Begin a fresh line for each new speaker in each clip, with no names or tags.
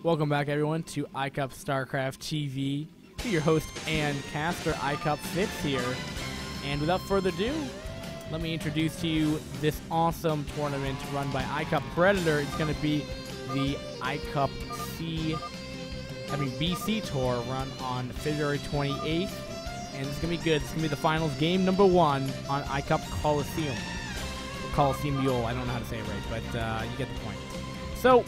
Welcome back, everyone, to iCCup StarCraft TV. I'm your host and caster, iCCup Fitz here. And without further ado, let me introduce to you this awesome tournament run by iCCup Predator. It's going to be the iCCup BC Tour run on February 28th. And it's going to be good. It's going to be the finals, game number 1 on iCCup Colosseumll. Colosseumll, I don't know how to say it right, but you get the point. So,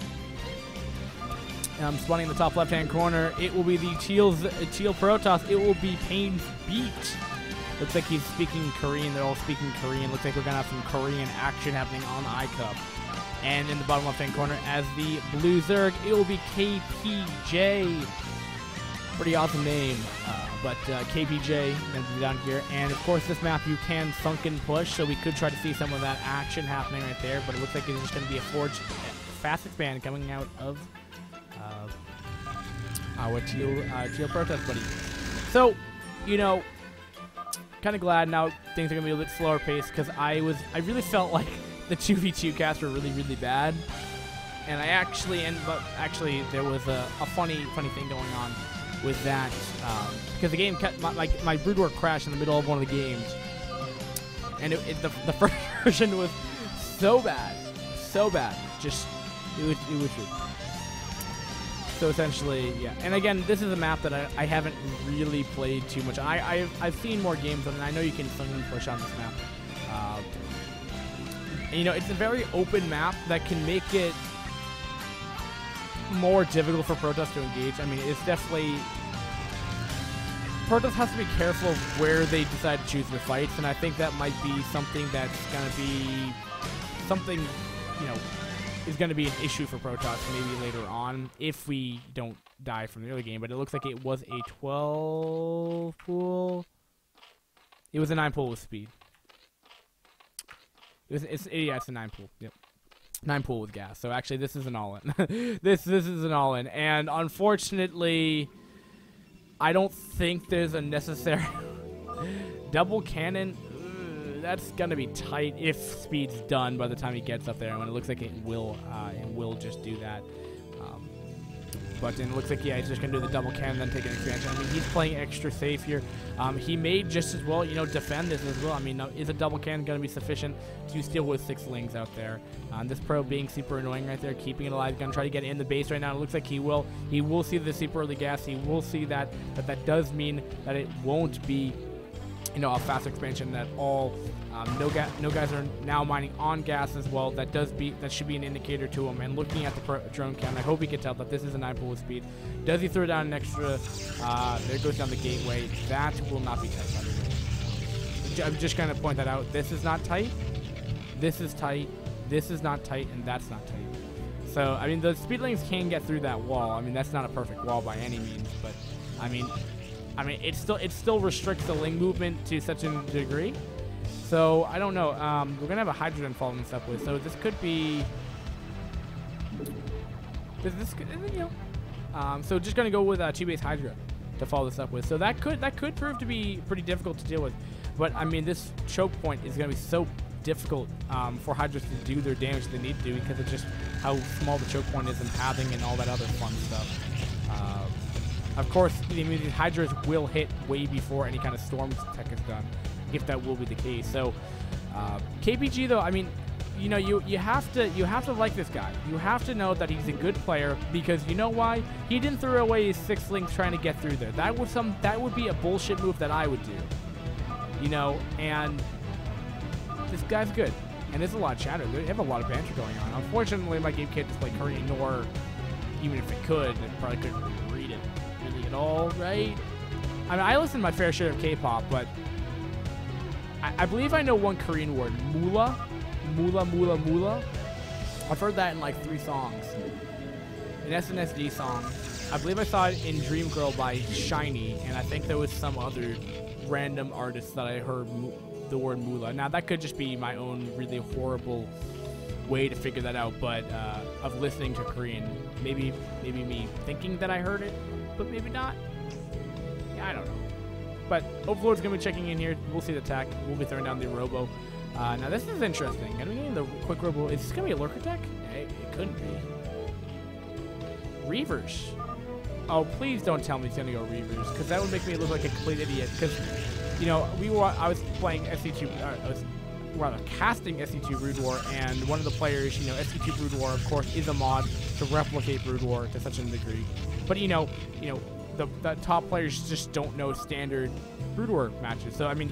spawning in the top left-hand corner, it will be the Teal Protoss. It will be Payne's BeaT. Looks like he's speaking Korean. They're all speaking Korean. Looks like we're going to have some Korean action happening on iCCup. And in the bottom left-hand corner, as the Blue Zerg, it will be KPJ. Pretty awesome name, but KPJ going to be down here. And, of course, this map you can sunken push, so we could try to see some of that action happening right there. But it looks like it's just going to be a forged fast expand coming out of our Teal Protoss buddy. So, you know, kind of glad now things are going to be a little bit slower paced, because I really felt like the 2v2 casts were really, really bad. And but actually there was a funny thing going on with that, because the game kept, my brood war crashed in the middle of one of the games. And the first version was so bad. Just, it was rude. So essentially, yeah. And again, this is a map that I haven't really played too much. I've seen more games, and I know you can suddenly push on this map. And, you know, it's a very open map that can make it more difficult for Protoss to engage. I mean, it's definitely... Protoss has to be careful of where they decide to choose their fights, and I think that might be something that's going to be something, you know, is going to be an issue for Protoss maybe later on if we don't die from the early game. But it looks like it was a 12 pool. It was a 9 pool with speed. It's a 9 pool. Yep. 9 pool with gas. So actually this is an all-in. this is an all-in. And unfortunately, I don't think there's a necessary double cannon. That's gonna be tight if speed's done by the time he gets up there, and when it looks like it will just do that. But then it looks like, yeah, he's just gonna do the double cannon, then take an expansion. I mean, he's playing extra safe here. He may just as well, you know, defend this as well. I mean, is a double cannon gonna be sufficient to steal with 6 lings out there? This pro being super annoying right there, keeping it alive. Gonna try to get in the base right now. It looks like he will. He will see the super early gas. He will see that does mean that it won't be, you know, a fast expansion at all. No guys are now mining on gas as well. That should be an indicator to him. And looking at the drone count, I hope he can tell that this is a 9 pool with speed. Does he throw down an extra? There goes down the gateway. That will not be tight, by the way. I'm just going to point that out. This is not tight. This is tight. This is not tight, and that's not tight. So, I mean, the speedlings can get through that wall. I mean, that's not a perfect wall by any means, but I mean, it still restricts the ling movement to such a degree. So I don't know. We're gonna have a hydrogen following this up with. So this could be. This could, you know. So just gonna go with 2-base Hydra to follow this up with. So that could prove to be pretty difficult to deal with. But I mean, this choke point is gonna be so difficult for Hydras to do their damage they need to do, because of just how small the choke point is and pathing and all that other fun stuff. Of course, the Hydras will hit way before any kind of storm tech is done, if that will be the case. So, KPG though, I mean, you know, you have to like this guy. You have to know that he's a good player, because you know why? He didn't throw away his 6 links trying to get through there. That would be a bullshit move that I would do. You know, and this guy's good. And there's a lot of chatter. They have a lot of banter going on. Unfortunately, my game can't display Korean, nor even if it could, it probably couldn't read it really at all, right? I mean, I listen to my fair share of K-pop, but I believe I know one Korean word, mula. I've heard that in like 3 songs. An SNSD song. I believe I saw it in Dream Girl by Shiny, and I think there was some other random artist that I heard the word mula. Now that could just be my own really horrible way to figure that out, but of listening to Korean, maybe me thinking that I heard it, but maybe not. Yeah, I don't know. But Overlord's going to be checking in here. We'll see the attack. We'll be throwing down the Robo. Now, this is interesting. Going to be getting the quick Robo. Is this going to be a Lurker tech? It couldn't be. Reavers. Oh, please don't tell me he's gonna go Reavers, because that would make me look like a complete idiot. Because, you know, I was playing SC2, I was rather casting SC2 Brood War, and one of the players, you know, SC2 Brood War, of course, is a mod to replicate Brood War to such a degree. But you know, the top players just don't know standard Brood War matches. So I mean,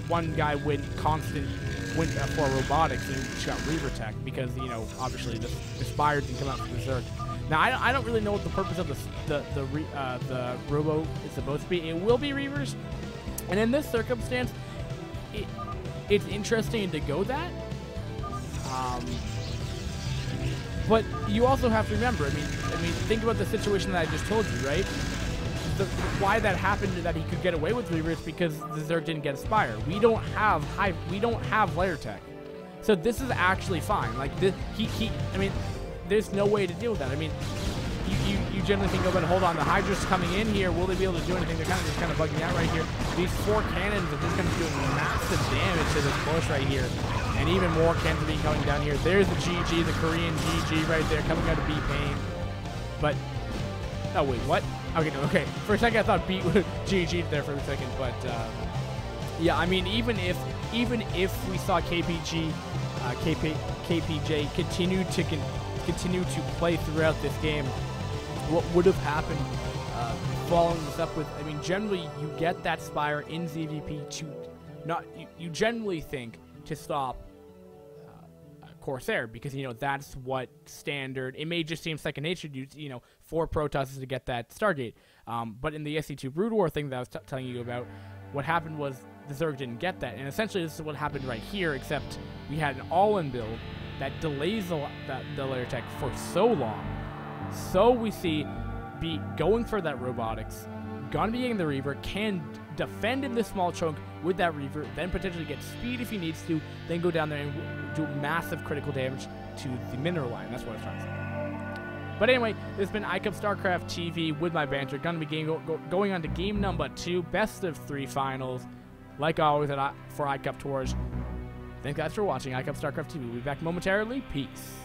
one guy went for robotics and he got Reaver Tech because, you know, obviously the Spire didn't come out from Berserk. Now I don't really know what the purpose of the Robo is supposed to be. It will be Reavers, and in this circumstance, it's interesting to go that. But you also have to remember, I mean, think about the situation that I just told you, right? Why that happened, that he could get away with Reavers, because the Zerg didn't get a Spire. We don't have layer tech, so this is actually fine. Like this, I mean, there's no way to deal with that. I mean, you generally think, oh, but hold on, the Hydra's coming in here. Will they be able to do anything? They're kind of bugging me out right here. These 4 cannons are just going to be doing massive damage to this bush right here. And even more cannons being coming down here. There's the GG, the Korean GG right there, coming out of B Pain. But, oh wait, what? Okay, no, okay. For a second I thought BeaT would GG there for a second, but yeah, I mean, even if we saw KPJ continue to play throughout this game, what would have happened following this up with, I mean, generally you get that Spire in ZVP to not, you generally think to stop Corsair, because, you know, that's what standard, it may just seem second nature to, you know, for Protosses to get that Stargate. But in the SC2 Brood War thing that I was telling you about, what happened was the Zerg didn't get that. And essentially this is what happened right here, except we had an all-in build that delays the layer tech for so long. So we see BeaT going for that robotics, gonna be getting the Reaver, can defend in this small chunk with that Reaver, then potentially get speed if he needs to, then go down there and do massive critical damage to the mineral line. That's what I was trying to say. But anyway, this has been iCCup StarCraft TV with my banter. Gonna be going on to game number 2, best of 3 finals. Like always for iCCup Tours. Thanks guys for watching iCCup StarCraft TV. We'll be back momentarily. Peace.